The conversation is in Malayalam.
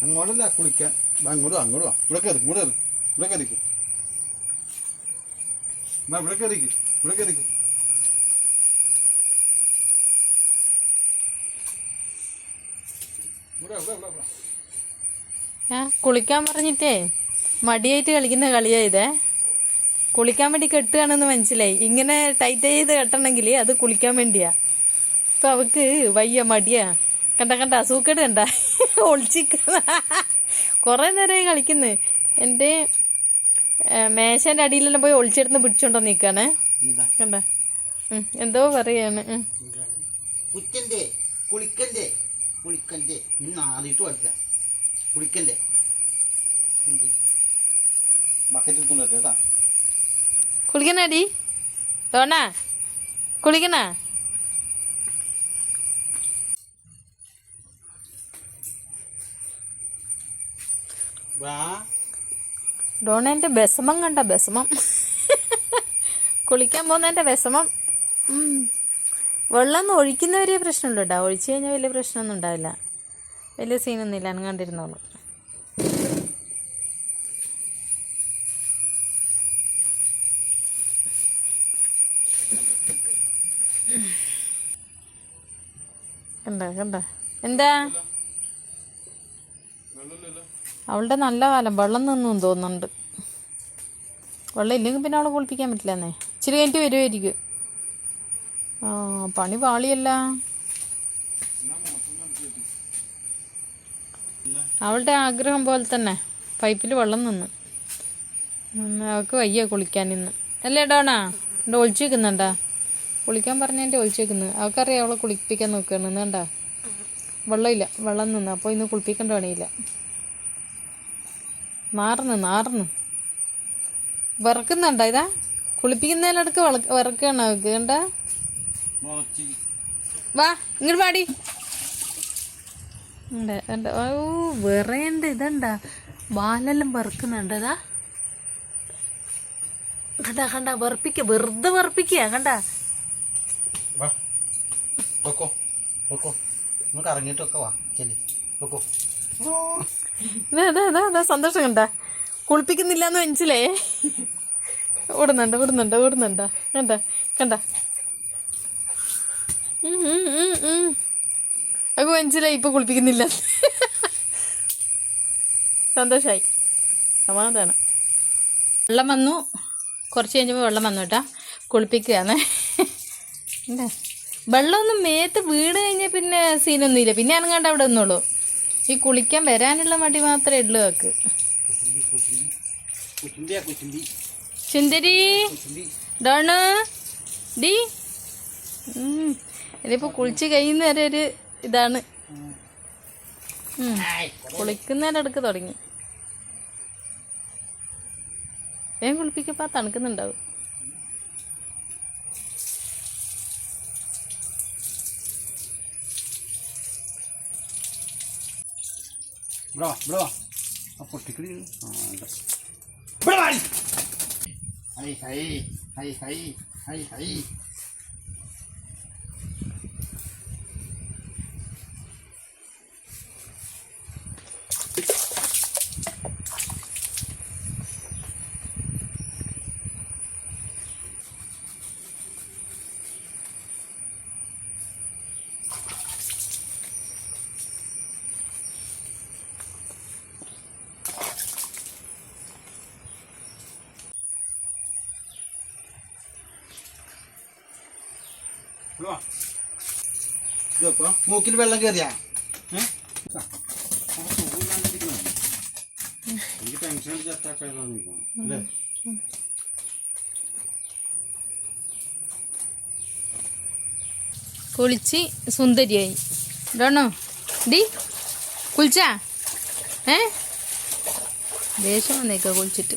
അങ്ങോട്ടല്ല കുളിക്കാൻ. അങ്ങോട്ട് അങ്ങോട്ട് വാ. ഇവിടെ കയറി ഇവിടെ കയറി ഇവിടെ കയറിക്കും. ഇവിടെ കയറിക്കും ഇവിടെ കയറിക്കും. കുളിക്കാൻ പറഞ്ഞിട്ടേ മടിയായിട്ട് കളിക്കുന്ന കളിയായതേ. കുളിക്കാൻ വേണ്ടി കെട്ടുകയാണെന്ന് മനസ്സിലായി. ഇങ്ങനെ ടൈറ്റ് ചെയ്ത് കെട്ടണമെങ്കിൽ അത് കുളിക്കാൻ വേണ്ടിയാ. ഇപ്പൊ അവക്ക് വയ്യ, മടിയാ. കണ്ട കണ്ട സൂക്കേട് കണ്ട ഒളിച്ചിക്കുന്ന കൊറേ നേരമായി കളിക്കുന്നു. എൻ്റെ മേശന്റെ അടിയിലെല്ലാം പോയി ഒളിച്ചെടുത്ത് പിടിച്ചോണ്ടോ നിക്കാണ്. കണ്ട എന്തോ പറയാണ്. കുളിക്കണടി തോണ കുളിക്കണ. ഡോണേന്റെ വിഷമം കണ്ട, വിഷമം കുളിക്കാൻ പോകുന്നതിന്റെ വിഷമം. വെള്ളം ഒന്നും ഒഴിക്കുന്നവരെ പ്രശ്നമുള്ളൂ കേട്ടോ. ഒഴിച്ചു കഴിഞ്ഞാൽ വലിയ പ്രശ്നമൊന്നും ഉണ്ടാവില്ല, വലിയ സീനൊന്നും ഇല്ല. കണ്ടിരുന്നോളൂ. കണ്ട കണ്ട എന്താ അവളുടെ നല്ല കാലം. വെള്ളം നിന്നും തോന്നുന്നുണ്ട്. വെള്ളം ഇല്ലെങ്കിൽ പിന്നെ അവളെ കുളിപ്പിക്കാൻ പറ്റില്ലെന്നേ. ഇച്ചിരി കഴിഞ്ഞിട്ട് വരുമായിരിക്കും. പണി പാളിയല്ല. അവളുടെ ആഗ്രഹം പോലെ തന്നെ പൈപ്പിൽ വെള്ളം നിന്ന്. അവൾക്ക് വയ്യ കുളിക്കാൻ ഇന്ന്. അല്ലേ ഡോണാ? എൻ്റെ ഒളിച്ചു വെക്കുന്നുണ്ടാ? കുളിക്കാൻ പറഞ്ഞതിൻ്റെ ഒളിച്ചു വെക്കുന്നു. അവൾക്കറിയാം അവളെ കുളിപ്പിക്കാൻ നോക്കുകയാണ്. ഇന്നുണ്ടാ വെള്ളമില്ല, വെള്ളം നിന്ന്. അപ്പോൾ ഇന്ന് കുളിപ്പിക്കേണ്ട പണിയില്ല. നാർന്ന് വിറക്കുന്നുണ്ടോ? ഇതാ കുളിപ്പിക്കുന്നതിലടക്ക് വിറക്കാണ് അവൾക്ക്. കണ്ട വാ ഇങ്ങോട്ട് പാടി. ഓ വിറയണ്ട. ഇതണ്ട വാലെല്ലാം വിറക്കുന്നുണ്ട്. ഇതാ കണ്ട കണ്ട വിറപ്പിക്ക, വെറുതെ വിറപ്പിക്കുക. കണ്ട സന്തോഷം കണ്ട. കുളിപ്പിക്കുന്നില്ലാന്ന് മനസ്സിലേ. ഓടുന്നുണ്ട് കണ്ട കണ്ട. അത് മനസ്സിലായി ഇപ്പൊ കുളിപ്പിക്കുന്നില്ല. സന്തോഷായി, സമാധാനം. വെള്ളം വന്നു. കുറച്ച് കഴിഞ്ഞപ്പോൾ വെള്ളം വന്നു കേട്ടാ. കുളിപ്പിക്കുകയാണ്. എന്താ വെള്ളമൊന്നും മേത്ത് വീട് കഴിഞ്ഞാൽ പിന്നെ സീനൊന്നും ഇല്ല. പിന്നെ അനങ്ങാണ്ട് അവിടെ നിന്നോളൂ. ഈ കുളിക്കാൻ വരാനുള്ള മടി മാത്രമേ ഉള്ളൂ അവക്ക്. സുന്ദരി ഡോണ് ഡി. ഇതിപ്പോ കുളിച്ച് കഴിയുന്ന വരെ ഒരു ഇതാണ്. കുളിക്കുന്നതിനടുക്ക് തുടങ്ങി. വേഗം കുളിപ്പിക്കപ്പാ, തണുക്കുന്നുണ്ടാവും. മൂക്കിൽ വെള്ളം കയറിയാ? എനിക്ക് ടെൻഷൻ അല്ലേ? കുളിച്ച് സുന്ദരിയായി. ഡോണോ ഡി കുളിച്ചാ? ദേഷ്യം വന്നേക്കാ കുളിച്ചിട്ട്.